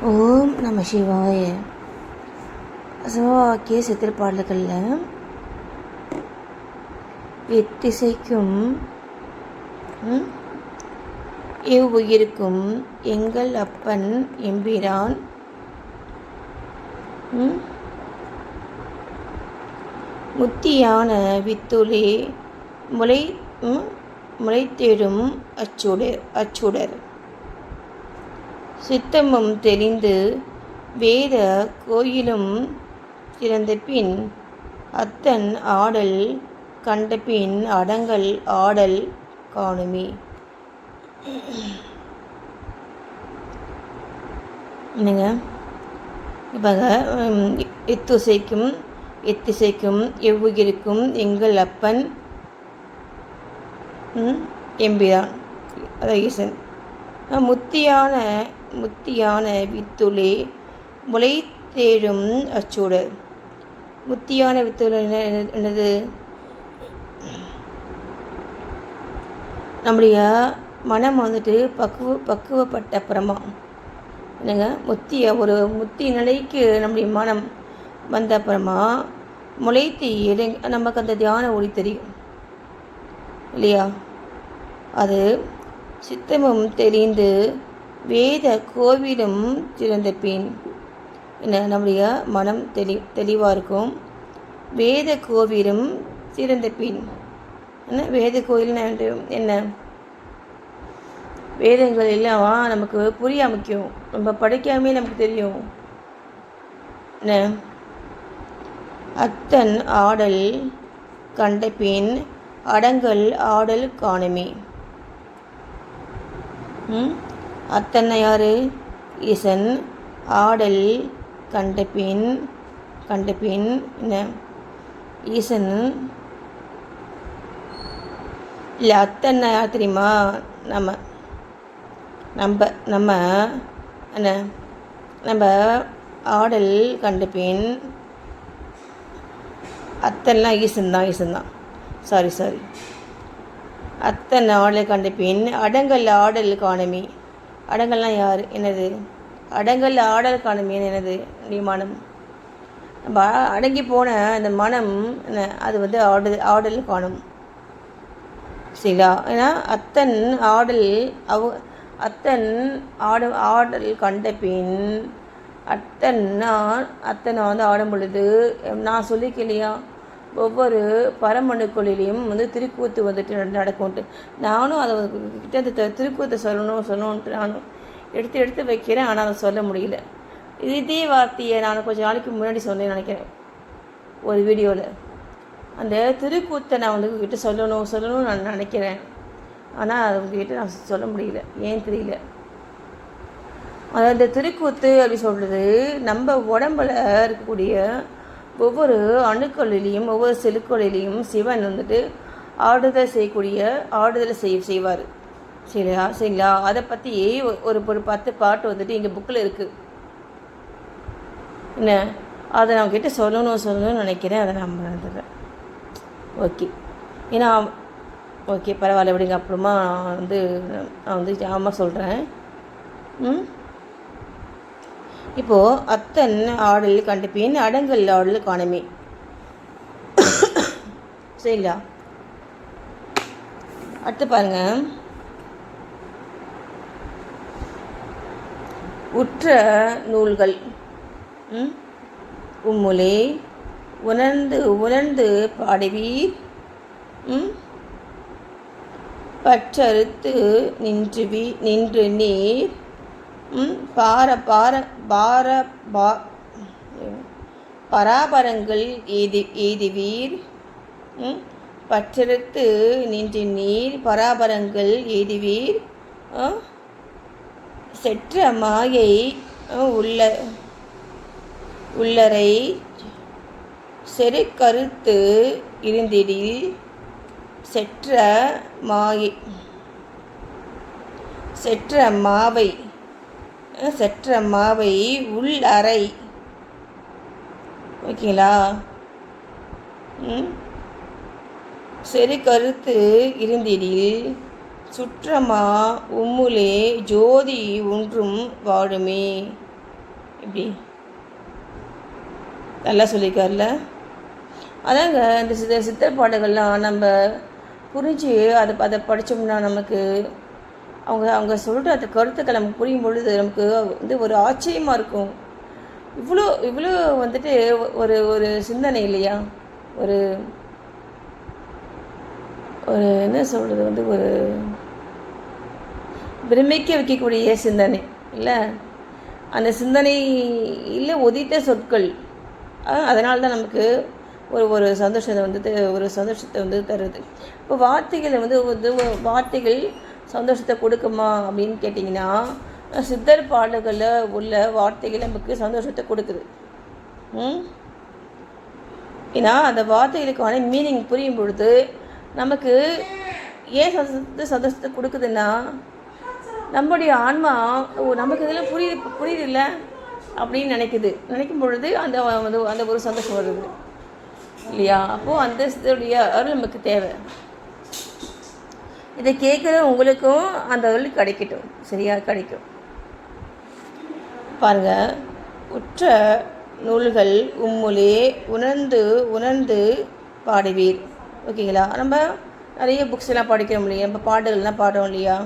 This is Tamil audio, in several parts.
ஓம் நம சிவாய. சிவவாக்கிய சித்திரப்பாடல்களில் எத்திசைக்கும் இவ்வுயிருக்கும் எங்கள் அப்பன் எம்பிரான் முத்தியான வித்துளே முளைத்தேடும் அச்சுடர் சித்தமும் தெளிந்து வேத கோயிலும் சிறந்த பின் அத்தன் ஆடல் கண்டபின் அடங்கல் ஆடல் காணுமே. என்னங்க இப்போ எத்திசைக்கும் எவ்வுயிருக்கும் எங்கள் அப்பன் எம்பிரான் அதாவது ஈசன் முத்தியான வித்துளே முளை தேடும் அச்சூடர். முத்தியான வித்துள என்னது? நம்முடைய மனம் வந்துட்டு பக்குவப்பட்ட அப்புறமா என்னங்க முத்தி நிலைக்கு நம்முடைய மனம் வந்த அப்புறமா முளைத்து நமக்கு அந்த தியான ஒளி தெரியும் இல்லையா? அது சித்தமும் தெளிந்து வேத கோவிலும் சிறந்த பின் என்ன நம்முடைய மனம் தெளிவாக இருக்கும். வேத கோவிலும் சிறந்த பின் என்ன? வேத கோவில்னா என்ன? வேதங்கள் எல்லாம் நமக்கு புரிய அமைக்கும். நம்ம படிக்காமே நமக்கு தெரியும். என்ன? அத்தன் ஆடல் கண்ட பின் அடங்கல் ஆடல் காணுமே. அத்தனை யாரு? ஈசன். ஆடல் கண்ட பின் என்ன? ஈசன் இல்லை. அத்தனை யார் தெரியுமா? நம்ம என்ன? நம்ம ஆடல் கண்ட பின் அத்தனைலாம் ஈசன் தான். சாரி அத்தனை ஆடல் கண்ட பின் அடங்கல் ஆடல் காணுமே. அடங்கல்லாம் யார்? என்னது? அடங்கல் ஆடல் காணுமே என்னது? மனம். நம்ம அடங்கி போன அந்த மனம் என்ன? அது ஆடல் காணும் சரிங்களா? ஏன்னா அத்தன் ஆடல் கண்ட பின் அத்தனை ஆடும் பொழுது நான் சொல்லிக்கலையா? ஒவ்வொரு பரமணுக்களிலையும் திருக்கூத்து வந்துட்டு நடக்கும்ட்டு. நானும் அதை கிட்ட அந்த திருக்கூத்தை சொல்லணும்ட்டு நானும் எடுத்து வைக்கிறேன். ஆனால் அதை சொல்ல முடியல. இதே வார்த்தையை நான் கொஞ்சம் நாளைக்கு முன்னாடி சொன்னேன்னு நினைக்கிறேன் ஒரு வீடியோவில். அந்த திருக்கூத்தை நான் கிட்ட சொல்லணும்னு நான் நினைக்கிறேன். ஆனால் அதை கிட்ட நான் சொல்ல முடியல. ஏன் தெரியல. அந்த திருக்கூத்து அப்படி சொல்கிறது நம்ம உடம்பில் இருக்கக்கூடிய ஒவ்வொரு அணுக்களிலையும் ஒவ்வொரு செலுக்களிலையும் சிவன் ஆடுதல் செய்வார் சரிங்களா? அதை பற்றி ஒரு 10 பாட்டு எங்கள் புக்கில் இருக்குது. என்ன? அதை நான் கிட்ட சொல்லணும்னு நினைக்கிறேன். அதை நான் மறந்துடுறேன். ஓகே. ஏன்னா ஓகே பரவாயில்ல விடுங்க. அப்புறமா நான் ஆமாம் சொல்கிறேன். இப்போது அத்தன் ஆடல் கண்ட பின் அடங்கல் ஆடல் காணுமே சரிங்களா? அடுத்து பாருங்க. உற்ற நூல்கள் உம்முலே உணர்ந்து பாடுவீர் பற்றறுத்து நின்று நீர் பராபரங்கள் எய்துவீர் பற்றறுத்து நின்று நீர் பராபரங்கள் எய்துவீர் செற்ற மாயை உள்ளரை செரு கருத்து இருந்திடில் செற்ற மாவை உள்ளறை ஓகேங்களா? செரு கருத்து இருந்திடில் சுற்றமா உம்முலே ஜோதி ஒன்றும் வாழுமே. இப்படி நல்லா சொல்லியிருக்காருல. அதாங்க இந்த சித்தர் பாடல்கள்லாம் நம்ம புரிஞ்சு அதை படித்தோம்னா நமக்கு அவங்க அவங்க சொல்கிற அந்த கருத்துக்கள் நமக்கு புரியும் பொழுது நமக்கு வந்து ஒரு ஆச்சரியமாக இருக்கும். இவ்வளோ இவ்வளோ வந்துட்டு ஒரு ஒரு சிந்தனை இல்லையா, ஒரு ஒரு என்ன சொல்கிறது, வந்து ஒரு பிரமிக்க வைக்கக்கூடிய சிந்தனை இல்லை. அந்த சிந்தனை இல்லை உதித்த சொற்கள், அதனால தான் நமக்கு ஒரு ஒரு சந்தோஷத்தை வந்து தருது. இப்போ வார்த்தைகள் வந்து வார்த்தைகள் சந்தோஷத்தை கொடுக்குமா அப்படின்னு கேட்டிங்கன்னா, சித்தர் பாடல்களில் உள்ள வார்த்தைகள் நமக்கு சந்தோஷத்தை கொடுக்குது. ஏன்னா அந்த வார்த்தைகளுக்கான மீனிங் புரியும் பொழுது நமக்கு ஏன் சந்தோஷத்தை கொடுக்குதுன்னா, நம்முடைய ஆன்மா நமக்கு இதெல்லாம் புரியுது இல்லை அப்படின்னு நினைக்கும் பொழுது அந்த அந்த ஒரு சந்தோஷம் வருது இல்லையா. அப்போது அந்த இதோடைய அருள் நமக்கு தேவை. இதை கேட்குற உங்களுக்கும் அந்த அருள் கிடைக்கட்டும், சரியா கிடைக்கும். பாருங்கள், உற்ற நூல்கள் உம்முலே உணர்ந்து உணர்ந்து பாடுவீர். ஓகேங்களா. நம்ம நிறைய புக்ஸ் எல்லாம் படிக்கிறோம் இல்லையா, நம்ம பாடல்கள்லாம் பாடுறோம் இல்லையா.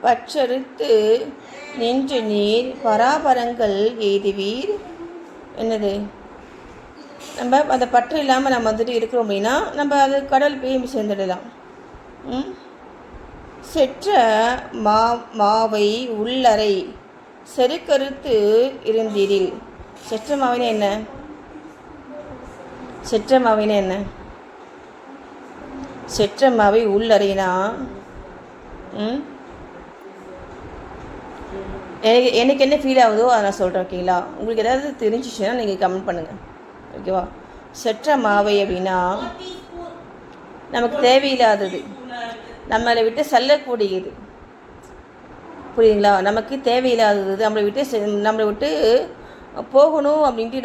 பற்றறுத்து நின்று நீர் பராபரங்கள் எய்துவீர். என்னது, நம்ம அந்த பற்று இல்லாமல் நம்ம வந்துட்டு இருக்கிறோம் அப்படின்னா நம்ம அது கடல் போய் சேர்ந்துடலாம். செற்ற மாவை உள்ளறை செருக்கறுத்து இருந்தீரில். செற்ற மாவினா என்ன? செற்ற மாவினா என்ன? செற்ற மாவை உள்ளறைனா எனக்கு என்ன ஃபீல் ஆகுதோ அதை நான் சொல்கிறேன். ஓகேங்களா. உங்களுக்கு ஏதாவது தெரிஞ்சிச்சுன்னா நீங்கள் கமெண்ட் பண்ணுங்கள். ஓகேவா. செற்ற மாவை அப்படின்னா நமக்கு தேவையில்லாதது, நம்மளை விட்டு செல்லக்கூடியது. புரியுதுங்களா. நமக்கு தேவையில்லாதது நம்மளை விட்டு போகணும் அப்படின்ட்டு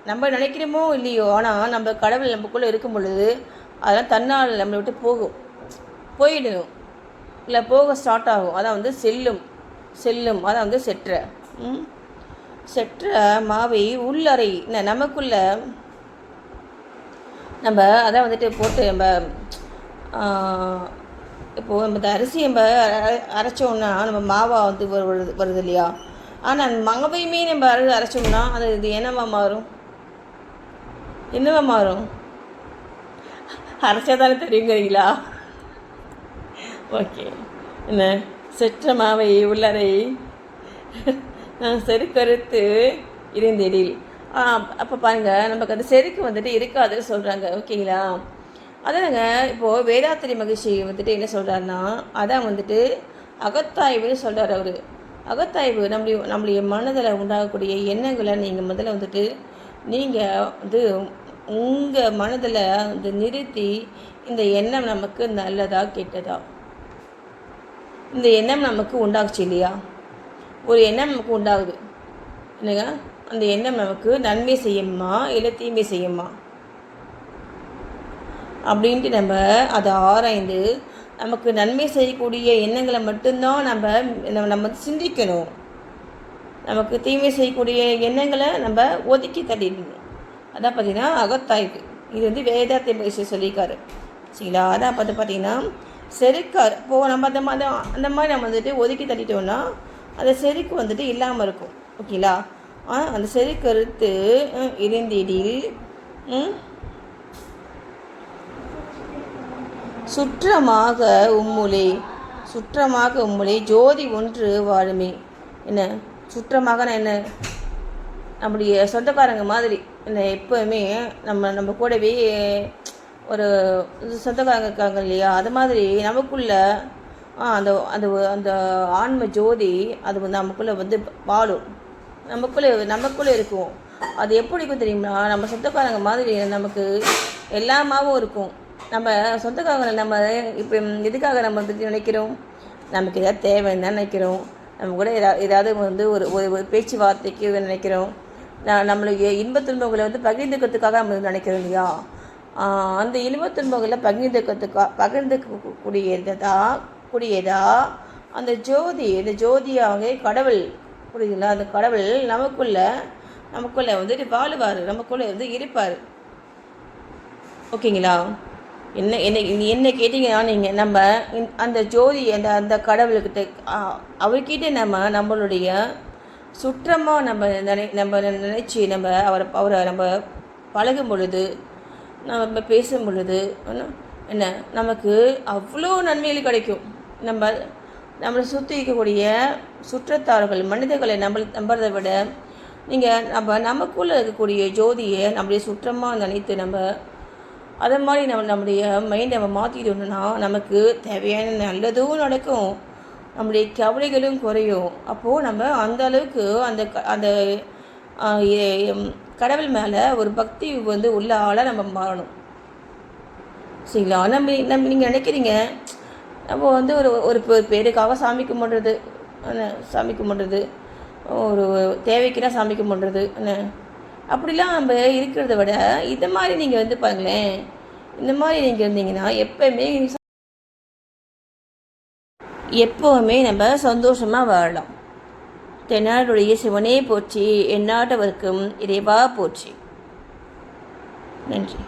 நம்ம நினைக்கிறோமோ இல்லையோ, ஆனால் நம்ம கடவுள் நமக்குள்ளே இருக்கும் பொழுது அதெல்லாம் தன்னால் நம்மளை விட்டு போயிடணும் இல்லை போக ஸ்டார்ட் ஆகும். அதான் வந்து செல்லும் அதான் வந்து செற்ற மாவை உள்ளறை நமக்குள்ள நம்ம அதான் வந்துட்டு போட்டு நம்ம இப்போது நம்ம இந்த அரிசி நம்ம அரைச்சோம்னா நம்ம மாவா வந்து வருது இல்லையா. ஆனால் அந்த மாவையுமே நம்ம அரைச்சோம்னா இது என்னவா மாறும்? அரைச்சா தானே தெரியுங்கிறீங்களா. ஓகே. என்ன, செற்ற மாவை உள்ளறை செருக்கறுத்து இருந்தெடில். அப்போ பாருங்கள், நமக்கு அந்த செருக்கு வந்துட்டு இருக்காதுன்னு சொல்கிறாங்க. ஓகேங்களா. அதாங்க இப்போது வேதாத்திரி மகிழ்ச்சி வந்துட்டு என்ன சொல்கிறாருன்னா, அதான் வந்துட்டு அகத்தாய்வுன்னு சொல்கிறார் அவர். அகத்தாய்வு நம்முடைய மனதில் உண்டாகக்கூடிய எண்ணங்களை நீங்கள் முதல்ல வந்துட்டு நீங்கள் வந்து உங்கள் மனதில் வந்து நிறுத்தி, இந்த எண்ணம் நமக்கு நல்லதா கெட்டதா, இந்த எண்ணம் நமக்கு உண்டாகுச்சு இல்லையா. ஒரு எண்ணம் நமக்கு உண்டாகுது என்னங்க, அந்த எண்ணம் நமக்கு நன்மை செய்யுமா இல்லை தீமை செய்யுமா அப்படின்ட்டு நம்ம அதை ஆராய்ந்து நமக்கு நன்மை செய்யக்கூடிய எண்ணங்களை மட்டும்தான் நம்ம சிந்திக்கணும். நமக்கு தீமை செய்யக்கூடிய எண்ணங்களை நம்ம ஒதுக்கி தள்ளிடணும். அதான் பார்த்திங்கன்னா அகத்தாய்வு. இது வந்து வேதாத்திரி மகிழ்ச்சி சொல்லியிருக்காரு. சரிங்களா. அதான் பார்த்திங்கன்னா செருக்கார். இப்போது நம்ம அந்த மாதிரி நம்ம வந்துட்டு ஒதுக்கி தள்ளிட்டோம்னா அந்த செருக்கு வந்துட்டு இல்லாமல் இருக்கும். ஓகேங்களா. அந்த செருக்கறுத்து இருந்திடில் சுற்றமாக உம்முலே ஜோதி ஒன்று வாழுமே. என்ன சுற்றமாக என்ன, நம்முடைய சொந்தக்காரங்க மாதிரி என்ன, எப்போவுமே நம்ம கூடவே ஒரு சொந்தக்காரங்க இருக்காங்க இல்லையா. அது மாதிரி நமக்குள்ள அந்த அந்த அந்த ஆன்ம ஜோதி அது வந்து நமக்குள்ளே வந்து வாழும், நமக்குள்ளே இருக்கும். அது எப்படி இருக்கும் தெரியுமா, நம்ம சொந்தக்காரங்க மாதிரி நமக்கு எல்லாமாவும் இருக்கும். நம்ம சொந்தக்காரங்களை நம்ம இப்போ எதுக்காக நம்ம வந்து நினைக்கிறோம், நமக்கு ஏதாவது தேவைன்னு தான் நினைக்கிறோம். நம்ம கூட ஏதாவது வந்து ஒரு பேச்சுவார்த்தைக்கு நினைக்கிறோம். நம்மளுடைய இன்ப துன்பங்களை வந்து பகிர்ந்துக்கிறதுக்காக நம்ம நினைக்கிறோம் இல்லையா. அந்த இன்ப துன்பங்களை பகிர்ந்துக்கூடியதா அந்த ஜோதியாக கடவுள் புரியுதுங்களா? அந்த கடவுள் நமக்குள்ளே வந்துட்டு வாழுவார், நமக்குள்ளே இருப்பார். ஓகேங்களா? என்ன கேட்டிங்கன்னா நீங்கள் நம்ம அந்த ஜோதி அந்த அந்த கடவுள்கிட்ட அவர்கிட்ட நம்மளுடைய சுற்றமாக நம்ம நினச்சி அவரை நம்ம பழகும் பொழுது, நம்ம பேசும் பொழுது என்ன நமக்கு அவ்வளோ நன்மைகள் கிடைக்கும். நம்மளை சுற்றி இருக்கக்கூடிய சுற்றத்தார்கள் மனிதர்களை நம்புறதை விட நீங்கள் நமக்குள்ளே இருக்கக்கூடிய ஜோதியை நம்முடைய சுற்றமாக நினைத்து அதை மாதிரி நம்முடைய மைண்டை மாற்றிட்டோம்னா நமக்கு தேவையான நல்லதும் நடக்கும், நம்முடைய கவலைகளும் குறையும். அப்போது நம்ம அந்த அளவுக்கு அந்த கடவுள் மேலே ஒரு பக்தி உள்ள ஆளாக நம்ம மாறணும். சரிங்களா? நீங்கள் நினைக்கிறீங்க நம்ம ஒரு பேருக்காக சாமி கும்பிட்றது, ஒரு தேவைக்குன்னா சாமி கும்பிட்றது அப்படிலாம் நம்ம இருக்கிறத விட இந்த மாதிரி நீங்கள் பாருங்களேன், இந்த மாதிரி நீங்கள் இருந்தீங்கன்னா எப்போவுமே நம்ம சந்தோஷமாக வாழலாம். தென்னாடுடைய சிவனே போற்றி, எந்நாட்டவர்க்கும் இறைவா போற்றி. நன்றி.